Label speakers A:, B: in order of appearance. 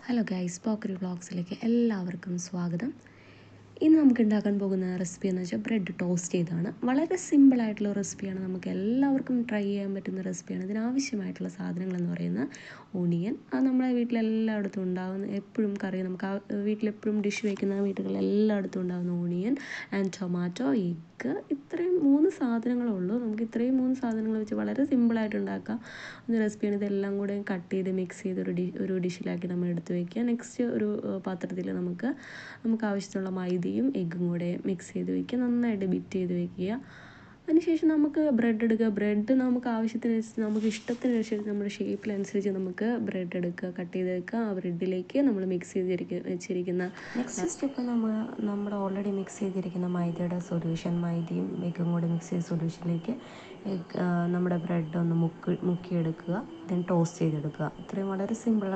A: Hello guys, പോക്കറി വ്ളോഗ്സിലേക്ക് എല്ലാവർക്കും സ്വാഗതം. ഇന്ന് നമുക്ക് ഉണ്ടാക്കാൻ പോകുന്ന റെസിപ്പി എന്ന് വെച്ചാൽ ബ്രെഡ് ടോസ്റ്റ് ചെയ്താണ്. വളരെ സിമ്പിളായിട്ടുള്ള റെസിപ്പിയാണ്, നമുക്ക് എല്ലാവർക്കും ട്രൈ ചെയ്യാൻ പറ്റുന്ന റെസിപ്പിയാണ്. ഇതിനാവശ്യമായിട്ടുള്ള സാധനങ്ങളെന്ന് പറയുന്നത് ഓണിയൻ. അത് നമ്മളെ വീട്ടിലെല്ലായിടത്തും ഉണ്ടാകുന്ന, എപ്പോഴും കറി നമുക്ക് വീട്ടിലെപ്പോഴും ഡിഷ് വയ്ക്കുന്ന വീടുകളിലെല്ലായിടത്തും ഉണ്ടാകുന്ന ഓണിയൻ ആൻഡ് ടൊമാറ്റോ, എഗ്ഗ്. ഇത്രയും 3 സാധനങ്ങളേ ഉള്ളൂ. നമുക്ക് ഇത്രയും 3 സാധനങ്ങൾ വെച്ച് വളരെ സിമ്പിളായിട്ട് ഉണ്ടാക്കാം ഒരു റെസിപ്പിയാണ്. ഇതെല്ലാം കൂടെ കട്ട് ചെയ്ത് മിക്സ് ചെയ്ത് ഒരു ഡിഷിലാക്കി നമ്മൾ എടുത്ത് വയ്ക്കുക. നെക്സ്റ്റ് ഒരു പാത്രത്തിൽ നമുക്ക് ആവശ്യത്തിനുള്ള മൈദയും എഗ്ഗും കൂടെ മിക്സ് ചെയ്ത് വയ്ക്കുക. നന്നായിട്ട് ബീറ്റ് ചെയ്ത് വയ്ക്കുക. അതിനുശേഷം നമുക്ക് ബ്രെഡ് എടുക്കുക. ബ്രെഡ് നമുക്ക് ആവശ്യത്തിനനുസരിച്ച്, നമുക്ക് ഇഷ്ടത്തിനനുസരിച്ച്, നമ്മുടെ ഷേപ്പിനനുസരിച്ച് നമുക്ക് ബ്രെഡ് എടുക്കുക, കട്ട് ചെയ്ത് വെക്കുക. ആ ബ്രെഡിലേക്ക് നമ്മൾ മിക്സ് വെച്ചിരിക്കുന്ന നെക്സ്റ്റ് സ്റ്റെപ്പ് നമ്മൾ ഓൾറെഡി മിക്സ് ചെയ്തിരിക്കുന്ന മൈദയുടെ സൊല്യൂഷൻ, മൈദയും എഗ്ഗും കൂടെ മിക്സ് ചെയ്ത സൊല്യൂഷനിലേക്ക് നമ്മുടെ ബ്രെഡ് ഒന്ന് മുക്കിയെടുക്കുക. ദെൻ ടോസ്റ്റ് ചെയ്തെടുക്കുക. ഇത്രയും വളരെ സിമ്പിൾ